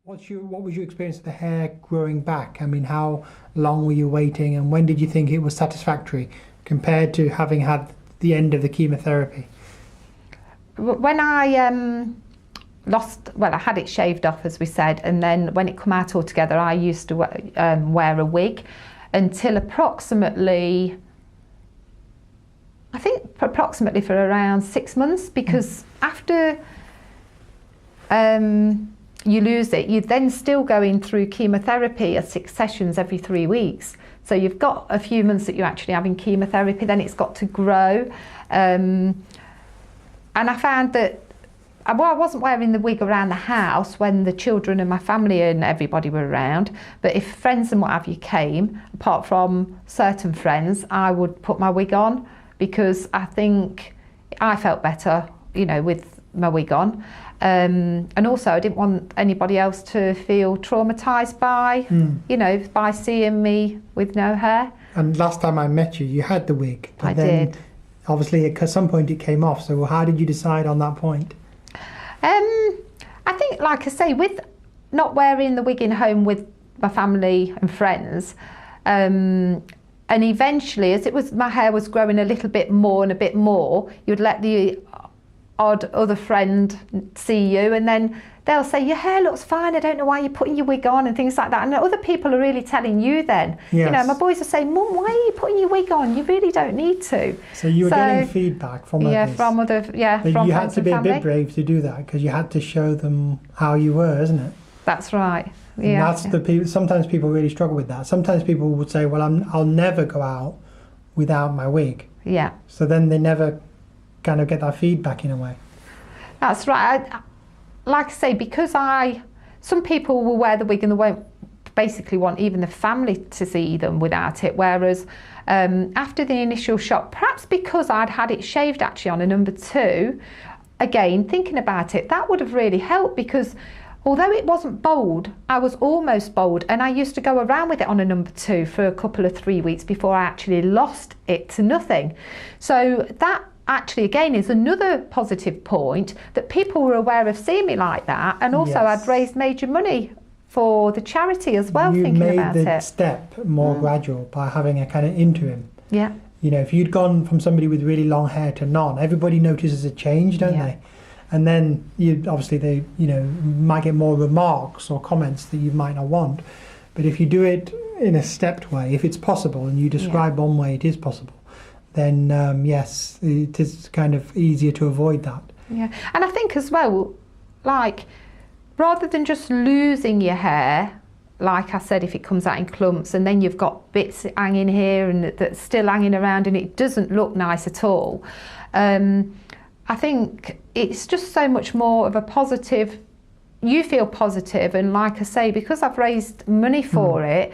What was your experience of the hair growing back? I mean, how long were you waiting, and when did you think it was satisfactory compared to having had the end of the chemotherapy? When I I had it shaved off, as we said, and then when it come out altogether, I used to wear a wig until approximately for around 6 months, because after you lose it, you're then still going through chemotherapy at 6 sessions every 3 weeks. So you've got a few months that you're actually having chemotherapy, then it's got to grow. And I found that, well, I wasn't wearing the wig around the house when the children and my family and everybody were around, but if friends and what have you came, apart from certain friends, I would put my wig on, because I think I felt better, you know, with my wig on. And also I didn't want anybody else to feel traumatised by, you know, by seeing me with no hair. And last time I met you, you had the wig. But I then, did. Obviously, at some point it came off. So how did you decide on that point? I think, like I say, with not wearing the wig in home with my family and friends, and eventually, as my hair was growing a little bit more and a bit more, you'd let the odd other friend see you, and then they'll say, your hair looks fine, I don't know why you're putting your wig on, and things like that. And other people are really telling you then. Yes. You know, my boys are saying, Mum, why are you putting your wig on? You really don't need to. So you were getting feedback from others. Yeah, from other, but from you friends had to be and a family. bit brave to do that, because you had to show them how you were, isn't it? That's right. And Yeah. that's the people. Sometimes people really struggle with that. Sometimes people would say, well, I'll never go out without my wig. Yeah. So then they never kind of get that feedback in a way. That's right. Like I say, because some people will wear the wig and they won't basically want even the family to see them without it, whereas after the initial shock, perhaps because I'd had it shaved actually on a number 2, again, thinking about it, that would have really helped, because although it wasn't bald, I was almost bald, and I used to go around with it on a number 2 for a couple of 3 weeks before I actually lost it to nothing. So that actually again is another positive point, that people were aware of seeing me like that, and also Yes. I'd raised major money for the charity as well, You thinking made about the it. step more gradual by having a kind of interim. Yeah. You know, if you'd gone from somebody with really long hair to none, everybody notices a change, don't Yeah. they? And then they might get more remarks or comments that you might not want. But if you do it in a stepped way, if it's possible, and you describe one way it is possible, then yes, it is kind of easier to avoid that. Yeah, and I think as well, like, rather than just losing your hair, like I said, if it comes out in clumps and then you've got bits hanging here and that's still hanging around and it doesn't look nice at all, I think it's just so much more of a positive, you feel positive, and like I say, because I've raised money for it,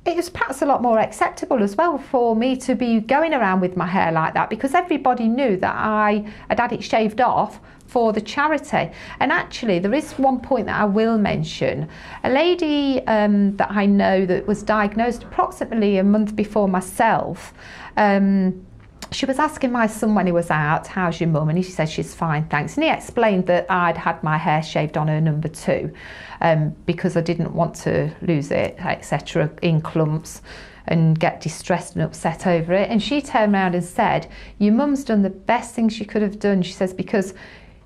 it was perhaps a lot more acceptable as well for me to be going around with my hair like that, because everybody knew that I had had it shaved off for the charity. And actually there is one point that I will mention. A lady that I know that was diagnosed approximately a month before myself, she was asking my son when he was out, how's your mum? And he said, she's fine, thanks. And he explained that I'd had my hair shaved on her number 2 because I didn't want to lose it, etc., in clumps, and get distressed and upset over it. And she turned around and said, your mum's done the best thing she could have done. She says, because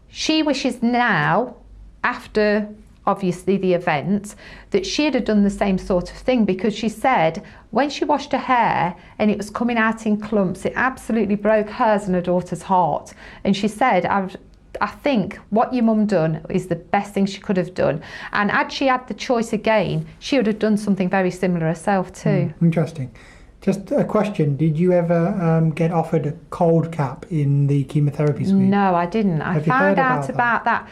she wishes now, after obviously the event, that she'd have done the same sort of thing, because she said when she washed her hair and it was coming out in clumps, it absolutely broke hers and her daughter's heart. And she said, I think what your mum done is the best thing she could have done, and had she had the choice again, she would have done something very similar herself too. Interesting. Just a question, did you ever get offered a cold cap in the chemotherapy suite? No, I didn't. I found out about about that.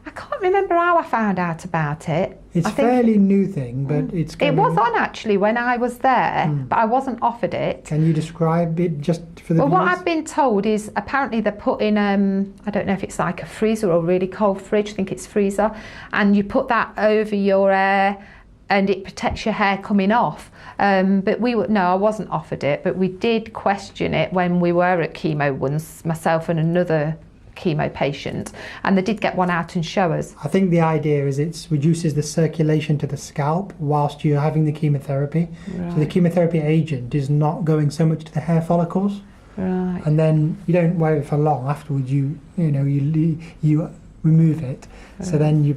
I can't remember how I found out about it. It's I a think fairly new thing, but it's it was on actually when I was there, but I wasn't offered it. Can you describe it just for the Well, what viewers? I've been told is apparently they're put in, I don't know if it's like a freezer or a really cold fridge, I think it's freezer, and you put that over your hair and it protects your hair coming off. But no, I wasn't offered it, but we did question it when we were at chemo once, myself and another chemo patient, and they did get one out and show us. I think the idea is it reduces the circulation to the scalp whilst you're having the chemotherapy. Right. So the chemotherapy agent is not going so much to the hair follicles. Right. And then you don't wear it for long. Afterwards, you remove it. Right. So then you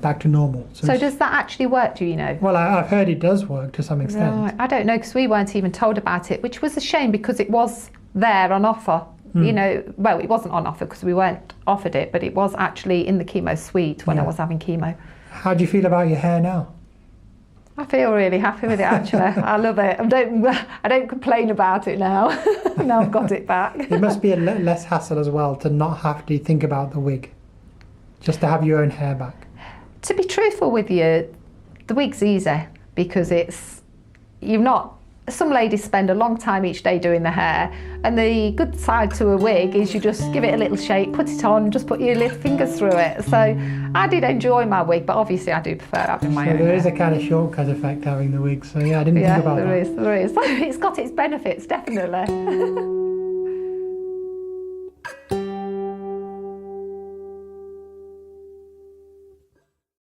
back to normal. So does that actually work? Do you know? Well, I've heard it does work to some extent. Right. I don't know, because we weren't even told about it, which was a shame because it was there on offer. Well, it wasn't on offer because we weren't offered it, but it was actually in the chemo suite when I was having chemo. How do you feel about your hair now? I feel really happy with it, actually. I love it. I don't complain about it now. Now I've got it back. It must be a less hassle as well to not have to think about the wig, just to have your own hair back. To be truthful with you, the wig's easy because some ladies spend a long time each day doing the hair, and the good side to a wig is you just give it a little shake, put it on, just put your little fingers through it. So I did enjoy my wig, but obviously I do prefer having my own there hair. is a kind of shortcut effect having the wig, so yeah, I didn't think about that. There is. It's got its benefits, definitely.